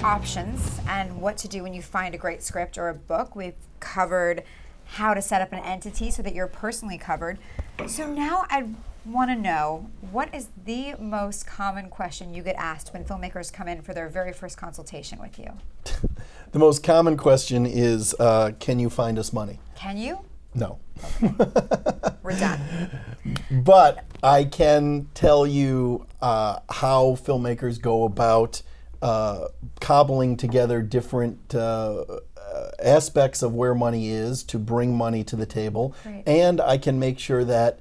options and what to do when you find a great script or a book. We've covered how to set up an entity so that you're personally covered. So now I want to know, what is the most common question you get asked when filmmakers come in for their very first consultation with you? The most common question is, can you find us money? Can you? No. Okay. We're done. But I can tell you how filmmakers go about cobbling together different aspects of where money is to bring money to the table. Great. And I can make sure that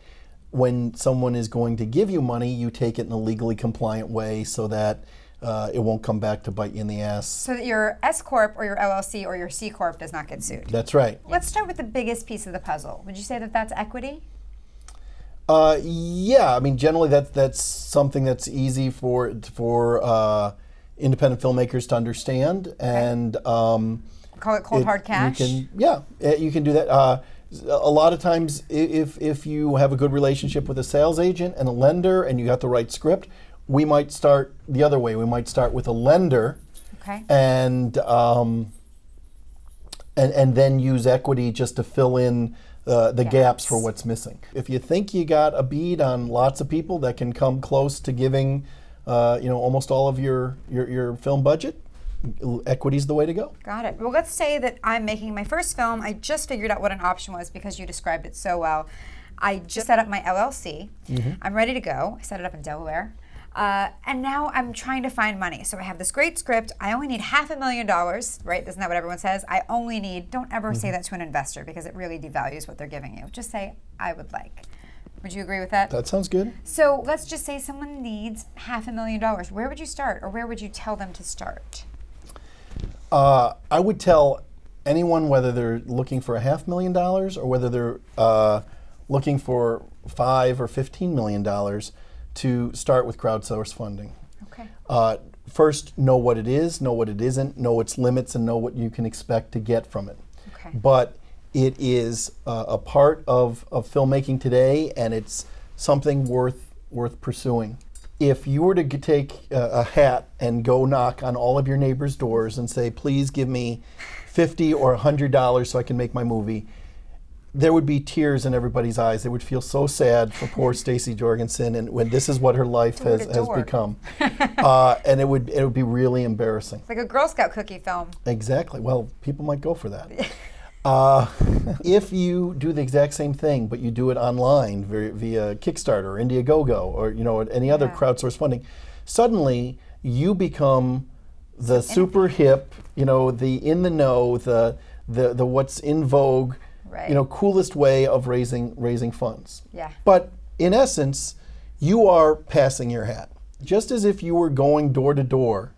when someone is going to give you money, you take it in a legally compliant way so that it won't come back to bite you in the ass. So that your S Corp or your LLC or your C Corp does not get sued. That's right. Let's start with the biggest piece of the puzzle. Would you say that that's equity? Yeah, I mean, generally that's something that's easy for independent filmmakers to understand, and call it cold hard cash. You can do that. A lot of times, if you have a good relationship with a sales agent and a lender, and you got the right script, we might start the other way. We might start with a lender, okay, and then use equity just to fill in the gaps for what's missing. If you think you got a bead on lots of people that can come close to giving, almost all of your film budget, equity's the way to go. Got it. Well, let's say that I'm making my first film. I just figured out what an option was because you described it so well. I just set up my LLC. Mm-hmm. I'm ready to go. I set it up in Delaware. And now I'm trying to find money. So I have this great script. I only need $500,000, right? Isn't that what everyone says? I only need, don't ever say that to an investor because it really devalues what they're giving you. Just say, I would like. Would you agree with that? That sounds good. So let's just say someone needs $500,000. Where would you start, or where would you tell them to start? I would tell anyone, whether they're looking for $500,000 or whether they're looking for $5 or $15 million, to start with crowdsource funding. Okay. First, know what it is, know what it isn't, know its limits, and know what you can expect to get from it. Okay. But it is a part of filmmaking today, and it's something worth pursuing. If you were to take a hat and go knock on all of your neighbors' doors and say, please give me $50 or $100 so I can make my movie, there would be tears in everybody's eyes. They would feel so sad for poor Stacey Jorgensen, and when this is what her life has become. And it would be really embarrassing. It's like a Girl Scout cookie film. Exactly. Well, people might go for that. If you do the exact same thing, but you do it online via Kickstarter or Indiegogo or any other crowdsource funding, suddenly you become the super hip, the in the know, the what's in vogue, right, coolest way of raising funds. Yeah. But in essence, you are passing your hat. Just as if you were going door to door,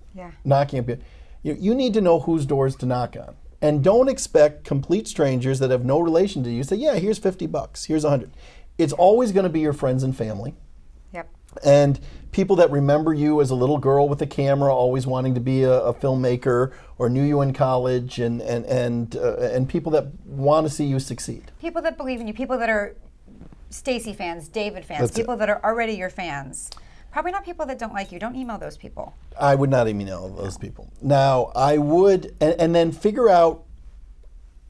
knocking up. You need to know whose doors to knock on. And don't expect complete strangers that have no relation to you say, yeah, here's $50, here's $100. It's always going to be your friends and family. Yep. And people that remember you as a little girl with a camera, always wanting to be a filmmaker, or knew you in college, and people that want to see you succeed. People that believe in you, people that are Stacey fans, David fans, That's people it. that are already your fans. Probably not people that don't like you. Don't email those people. I would not email those people. Now, I would, and then figure out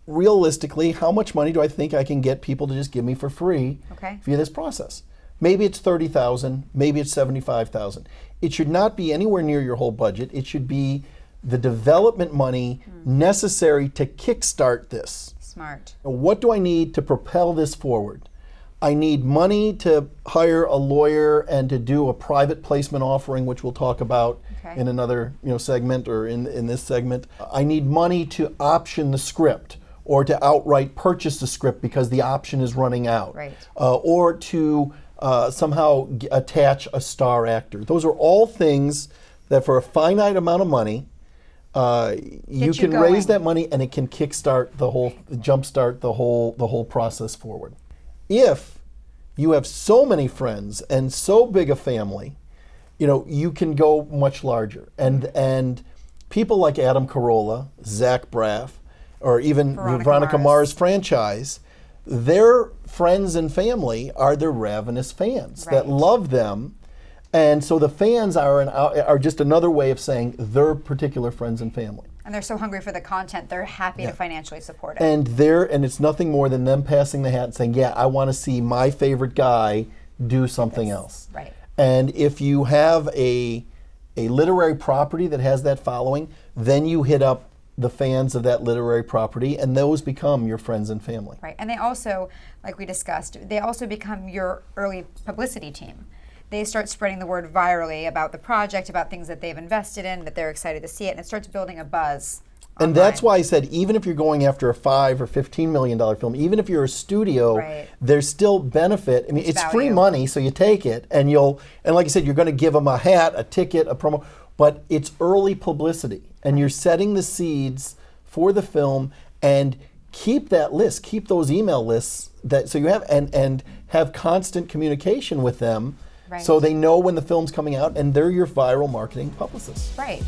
realistically, how much money do I think I can get people to just give me for free via this process? Maybe it's $30,000, maybe it's $75,000. It should not be anywhere near your whole budget. It should be the development money necessary to kickstart this. Smart. What do I need to propel this forward? I need money to hire a lawyer and to do a private placement offering, which we'll talk about in another segment, or in this segment. I need money to option the script, or to outright purchase the script because the option is running out, or to somehow attach a star actor. Those are all things that for a finite amount of money, you can raise that money, and it can jumpstart the whole process forward. If you have so many friends and so big a family, you can go much larger. And people like Adam Carolla, Zach Braff, or even Veronica Mars franchise, their friends and family are the ravenous fans that love them, And so the fans are just another way of saying their particular friends and family. And they're so hungry for the content, they're happy to financially support it. And it's nothing more than them passing the hat and saying, yeah, I want to see my favorite guy do something else. Right. And if you have a literary property that has that following, then you hit up the fans of that literary property, and those become your friends and family. Right. And they also, like we discussed, they also become your early publicity team. They start spreading the word virally about the project, about things that they've invested in, that they're excited to see it, and it starts building a buzz. And that's why I said, even if you're going after a $5 or $15 million film, even if you're a studio, there's still benefit. I mean, it's free money, so you take it, and like I said, you're going to give them a hat, a ticket, a promo, but it's early publicity, and you're setting the seeds for the film, and keep that list, keep those email lists so you have, and have constant communication with them. Right. So they know when the film's coming out, and they're your viral marketing publicists. Right.